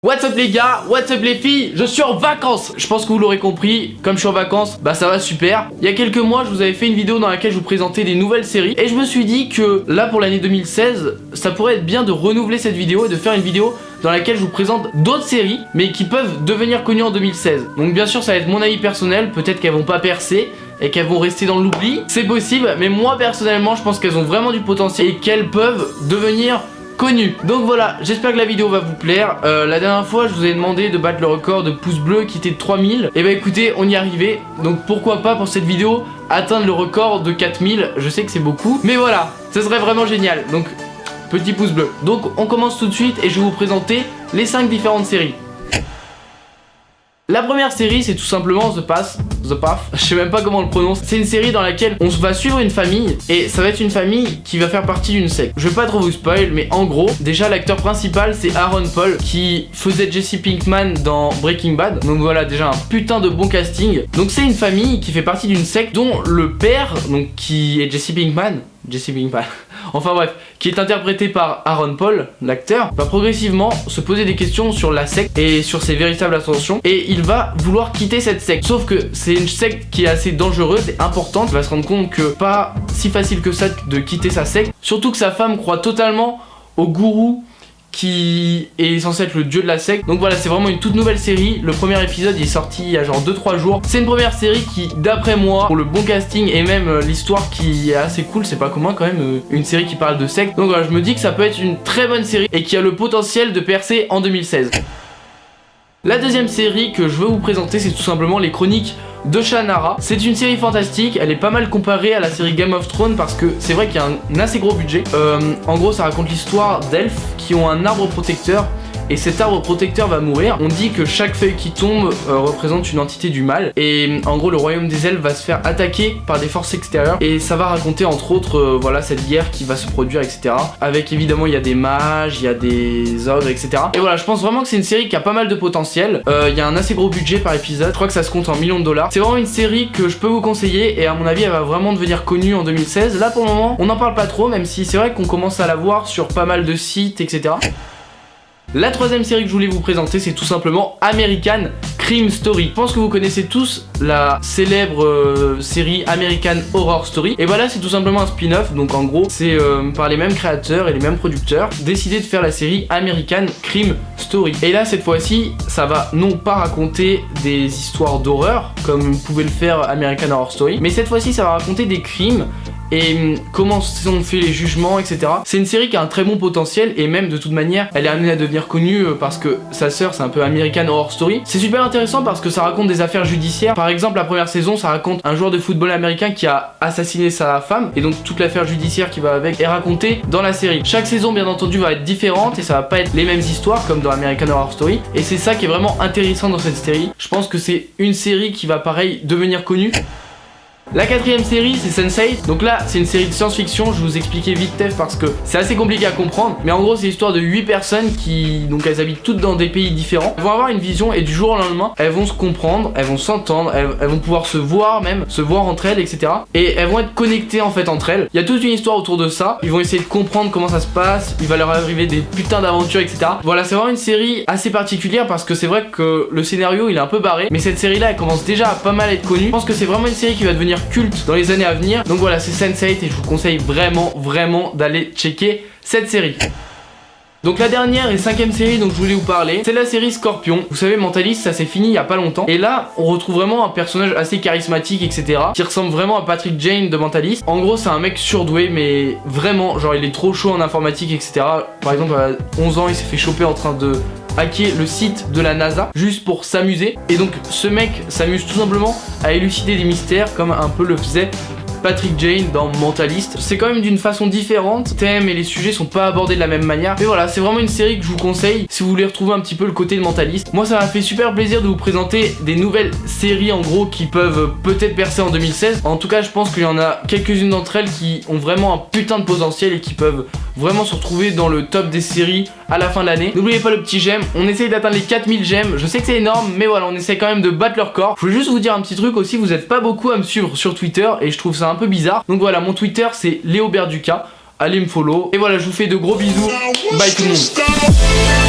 What's up les gars, what's up les filles, je suis en vacances. Je pense que vous l'aurez compris, comme je suis en vacances, bah ça va super. Il y a quelques mois, je vous avais fait une vidéo dans laquelle je vous présentais des nouvelles séries. Et je me suis dit que là pour l'année 2016, ça pourrait être bien de renouveler cette vidéo et de faire une vidéo dans laquelle je vous présente d'autres séries, mais qui peuvent devenir connues en 2016. Donc bien sûr ça va être mon avis personnel, peut-être qu'elles vont pas percer et qu'elles vont rester dans l'oubli. C'est possible, mais moi personnellement je pense qu'elles ont vraiment du potentiel et qu'elles peuvent devenir connu. Donc voilà, j'espère que la vidéo va vous plaire. La dernière fois je vous ai demandé de battre le record de pouces bleus qui était de 3000. Et bah écoutez, on y est arrivé. Donc pourquoi pas pour cette vidéo atteindre le record de 4000. Je sais que c'est beaucoup, mais voilà, ce serait vraiment génial. Donc petit pouce bleu. Donc on commence tout de suite et je vais vous présenter les 5 différentes séries. La première série, c'est tout simplement The Path, je sais même pas comment on le prononce. C'est une série dans laquelle on va suivre une famille et ça va être une famille qui va faire partie d'une secte. Je vais pas trop vous spoil, mais en gros, déjà l'acteur principal c'est Aaron Paul qui faisait Jesse Pinkman dans Breaking Bad. Donc voilà, déjà un putain de bon casting. Donc c'est une famille qui fait partie d'une secte dont le père, donc qui est Jesse Pinkman, enfin bref, qui est interprété par Aaron Paul, l'acteur, va progressivement se poser des questions sur la secte et sur ses véritables intentions, et il va vouloir quitter cette secte. Sauf que c'est une secte qui est assez dangereuse et importante. Il va se rendre compte que pas si facile que ça de quitter sa secte, surtout que sa femme croit totalement au gourou qui est censé être le dieu de la secte. Donc voilà, c'est vraiment une toute nouvelle série. Le premier épisode il est sorti il y a genre 2-3 jours. C'est une première série qui, d'après moi, pour le bon casting et même l'histoire qui est assez cool, c'est pas commun quand même, une série qui parle de secte. Donc voilà, je me dis que ça peut être une très bonne série et qui a le potentiel de percer en 2016. La deuxième série que je veux vous présenter, c'est tout simplement les Chroniques de Shannara. C'est une série fantastique, elle est pas mal comparée à la série Game of Thrones parce que c'est vrai qu'il y a un assez gros budget. En gros ça raconte l'histoire d'elfes qui ont un arbre protecteur et cet arbre protecteur va mourir. On dit que chaque feuille qui tombe représente une entité du mal et en gros le royaume des elfes va se faire attaquer par des forces extérieures et ça va raconter entre autres voilà cette guerre qui va se produire, etc. Avec évidemment il y a des mages, il y a des ogres, etc. Et voilà, je pense vraiment que c'est une série qui a pas mal de potentiel. Il y a un assez gros budget par épisode, je crois que ça se compte en millions de dollars. C'est vraiment une série que je peux vous conseiller et à mon avis elle va vraiment devenir connue en 2016. Là pour le moment on n'en parle pas trop, même si c'est vrai qu'on commence à la voir sur pas mal de sites, etc. La troisième série que je voulais vous présenter, c'est tout simplement American Crime Story. Je pense que vous connaissez tous la célèbre série American Horror Story. Et voilà, c'est tout simplement un spin-off. Donc en gros, c'est par les mêmes créateurs et les mêmes producteurs décidé de faire la série American Crime Story. Et là, cette fois-ci, ça va non pas raconter des histoires d'horreur comme pouvait le faire American Horror Story, mais cette fois-ci, ça va raconter des crimes et comment sont faits les jugements, etc. C'est une série qui a un très bon potentiel et même de toute manière elle est amenée à devenir connue parce que sa sœur c'est un peu American Horror Story. C'est super intéressant parce que ça raconte des affaires judiciaires. Par exemple la première saison ça raconte un joueur de football américain qui a assassiné sa femme et donc toute l'affaire judiciaire qui va avec est racontée dans la série. Chaque saison bien entendu va être différente et ça va pas être les mêmes histoires comme dans American Horror Story et c'est ça qui est vraiment intéressant dans cette série. Je pense que c'est une série qui va pareil devenir connue. La quatrième série c'est Sense8. Donc là c'est une série de science-fiction, je vais vous expliquer vite fait parce que c'est assez compliqué à comprendre. Mais en gros c'est l'histoire de 8 personnes qui, donc elles habitent toutes dans des pays différents. Elles vont avoir une vision et du jour au lendemain elles vont se comprendre, elles vont s'entendre, elles vont pouvoir se voir même, se voir entre elles, etc. Et elles vont être connectées en fait entre elles. Il y a toute une histoire autour de ça, ils vont essayer de comprendre comment ça se passe, il va leur arriver des putains d'aventures, etc. Voilà, c'est vraiment une série assez particulière parce que c'est vrai que le scénario il est un peu barré, mais cette série là elle commence déjà à pas mal être connue. Je pense que c'est vraiment une série qui va devenir culte dans les années à venir. Donc voilà, c'est Sense8 et je vous conseille vraiment d'aller checker cette série. Donc la dernière et cinquième série dont je voulais vous parler, c'est la série Scorpion. Vous savez, Mentalist, ça s'est fini il y a pas longtemps. Et là, on retrouve vraiment un personnage assez charismatique, etc. qui ressemble vraiment à Patrick Jane de Mentalist. En gros, c'est un mec surdoué, mais vraiment, genre il est trop chaud en informatique, etc. Par exemple, à 11 ans, il s'est fait choper en train de hacker le site de la NASA juste pour s'amuser. Et donc ce mec s'amuse tout simplement à élucider des mystères comme un peu le faisait Patrick Jane dans Mentalist. C'est quand même d'une façon différente, les thèmes et les sujets sont pas abordés de la même manière. Mais voilà, c'est vraiment une série que je vous conseille si vous voulez retrouver un petit peu le côté de Mentalist. Moi ça m'a fait super plaisir de vous présenter des nouvelles séries en gros qui peuvent peut-être percer en 2016. En tout cas je pense qu'il y en a quelques-unes d'entre elles qui ont vraiment un putain de potentiel et qui peuvent vraiment se retrouver dans le top des séries à la fin de l'année. N'oubliez pas le petit j'aime, on essaye d'atteindre les 4000 j'aime. Je sais que c'est énorme mais voilà, on essaie quand même de battre leur record. Je voulais juste vous dire un petit truc aussi, vous êtes pas beaucoup à me suivre sur Twitter et je trouve ça un peu bizarre. Donc voilà, mon Twitter c'est Léo Berduca, allez me follow. Et voilà, je vous fais de gros bisous, bye tout le monde.